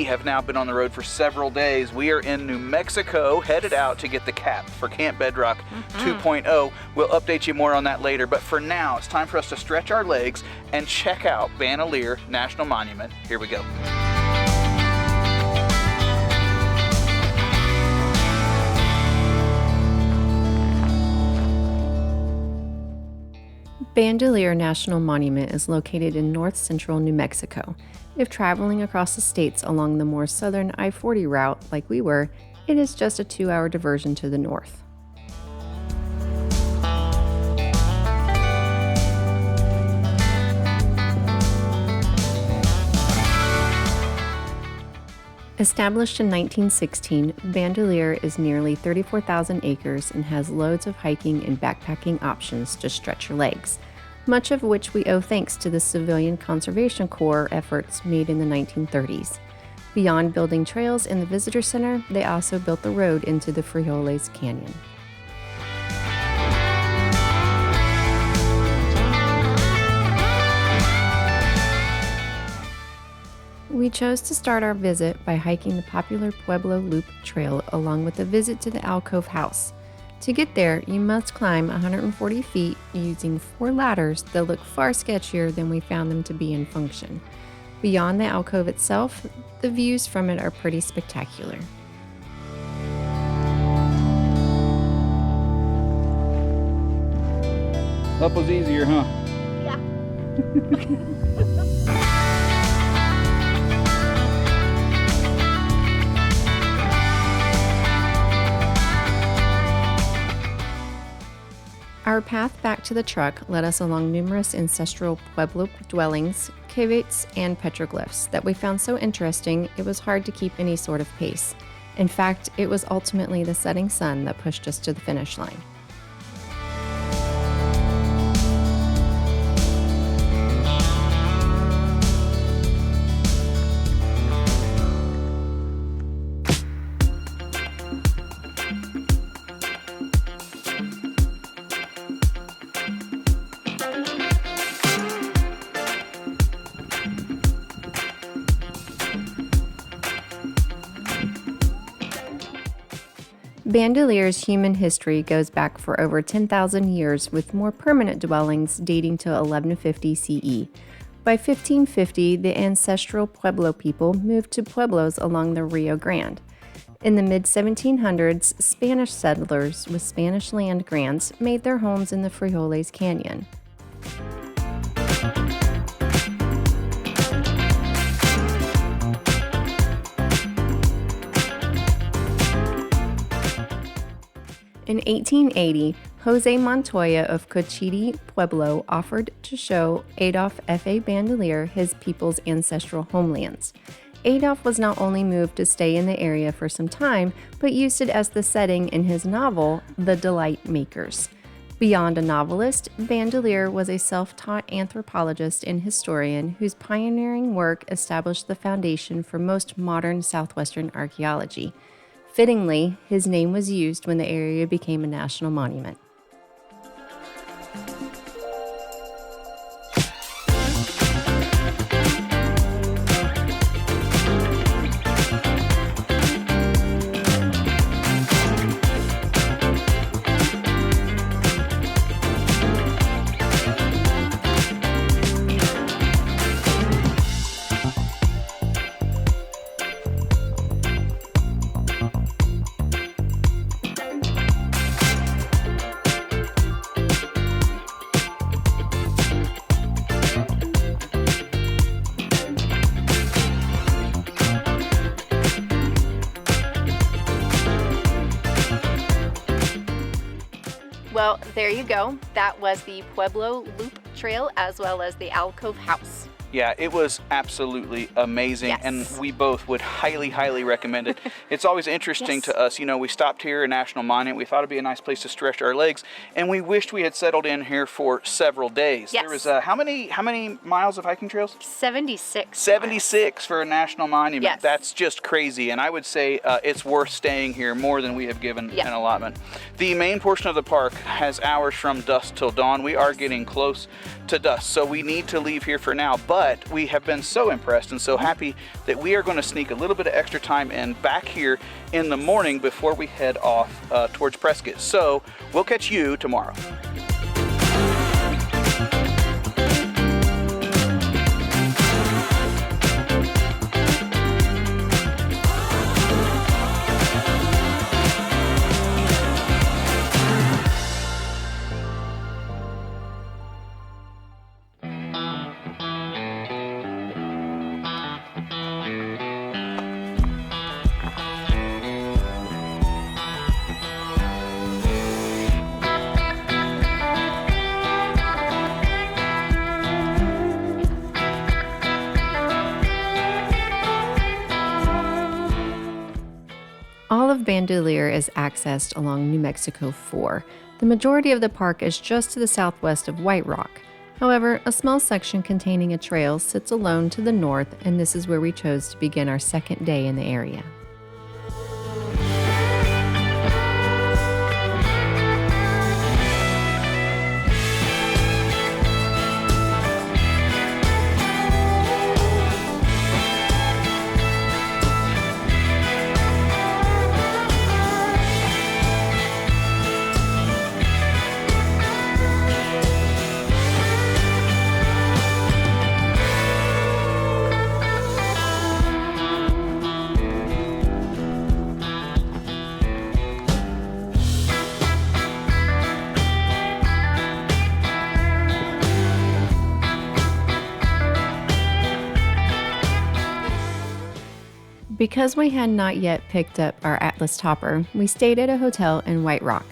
we have now been on the road for several days. We are in New Mexico, headed out to get the cap for Camp Bedrock 2.0. We'll update you more on that later, but for now, it's time for us to stretch our legs and check out Bandelier National Monument. Here we go. Bandelier National Monument is located in north-central New Mexico. If traveling across the states along the more southern I-40 route, like we were, it is just a 2-hour diversion to the north. Established in 1916, Bandelier is nearly 34,000 acres and has loads of hiking and backpacking options to stretch your legs, much of which we owe thanks to the Civilian Conservation Corps efforts made in the 1930s. Beyond building trails in the visitor center, they also built the road into the Frijoles Canyon. We chose to start our visit by hiking the popular Pueblo Loop Trail along with a visit to the Alcove House. To get there, you must climb 140 feet using 4 ladders that look far sketchier than we found them to be in function. Beyond the alcove itself, the views from it are pretty spectacular. Up was easier, huh? Yeah. Our path back to the truck led us along numerous ancestral Pueblo dwellings, caveats, and petroglyphs that we found so interesting it was hard to keep any sort of pace. In fact, it was ultimately the setting sun that pushed us to the finish line. Bandelier's human history goes back for over 10,000 years with more permanent dwellings dating to 1150 CE. By 1550, the ancestral Pueblo people moved to pueblos along the Rio Grande. In the mid-1700s, Spanish settlers with Spanish land grants made their homes in the Frijoles Canyon. In 1880, Jose Montoya of Cochiti Pueblo offered to show Adolphe F.A. Bandelier his people's ancestral homelands. Adolphe was not only moved to stay in the area for some time, but used it as the setting in his novel, The Delight Makers. Beyond a novelist, Bandelier was a self-taught anthropologist and historian whose pioneering work established the foundation for most modern southwestern archaeology. Fittingly, his name was used when the area became a national monument. Well, there you go. That was the Pueblo Loop Trail as well as the Alcove House. Yeah, it was absolutely amazing, Yes. and we both would highly, highly recommend it. It's always interesting Yes. to us. You know, we stopped here at National Monument. We thought it'd be a nice place to stretch our legs, and we wished we had settled in here for several days. Yes. There was how many miles of hiking trails? 76. 76 for a national monument. Yes. That's just crazy, and I would say it's worth staying here more than we have given Yeah. an allotment. The main portion of the park has hours from dusk till dawn. We are getting close to dusk, so we need to leave here for now, but but we have been so impressed and so happy that we are going to sneak a little bit of extra time in back here in the morning before we head off towards Prescott. So we'll catch you tomorrow. All of Bandelier is accessed along New Mexico 4. The majority of the park is just to the southwest of White Rock. However, a small section containing a trail sits alone to the north, and this is where we chose to begin our second day in the area. Because we had not yet picked up our Atlas Topper, we stayed at a hotel in White Rock.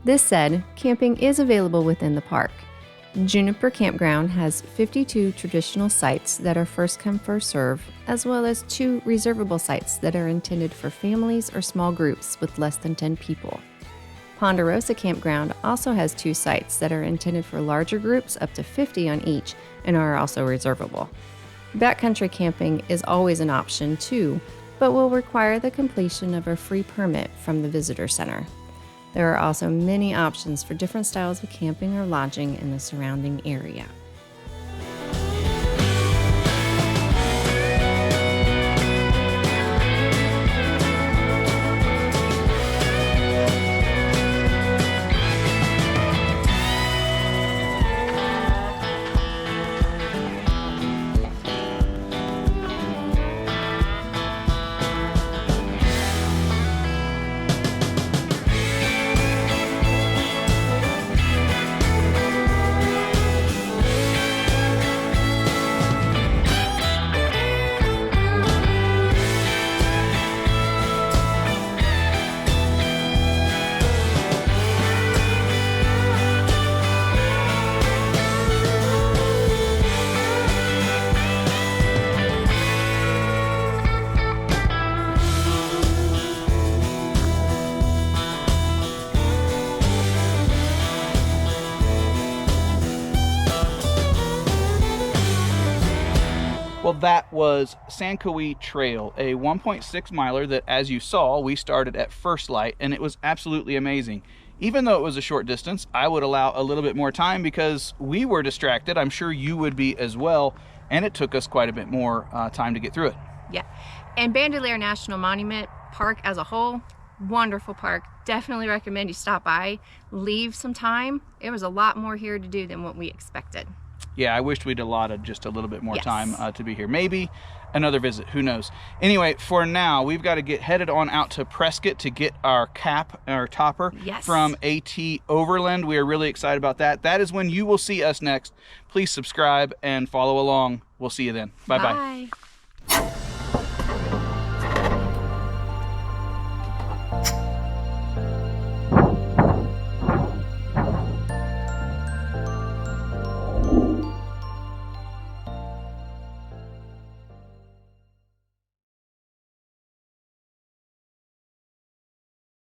This said, camping is available within the park. Juniper Campground has 52 traditional sites that are first come first serve, as well as 2 reservable sites that are intended for families or small groups with less than 10 people. Ponderosa Campground also has 2 sites that are intended for larger groups up to 50 on each and are also reservable. Backcountry camping is always an option too, but will require the completion of a free permit from the visitor center. There are also many options for different styles of camping or lodging in the surrounding area. Well, that was Sankowee Trail, a 1.6 miler that, as you saw, we started at first light, and it was absolutely amazing. Even though it was a short distance, I would allow a little bit more time because we were distracted. I'm sure you would be as well, and it took us quite a bit more time to get through it. Yeah, and Bandelier National Monument Park as a whole, wonderful park. Definitely recommend you stop by, leave some time. There was a lot more here to do than what we expected. Yeah, I wished we'd allotted just a little bit more Yes. time to be here. Maybe another visit, who knows. Anyway, for now, we've got to get headed on out to Prescott to get our topper Yes. from AT Overland. We are really excited about that. That is when you will see us next. Please subscribe and follow along. We'll see you then. Bye-bye. Bye.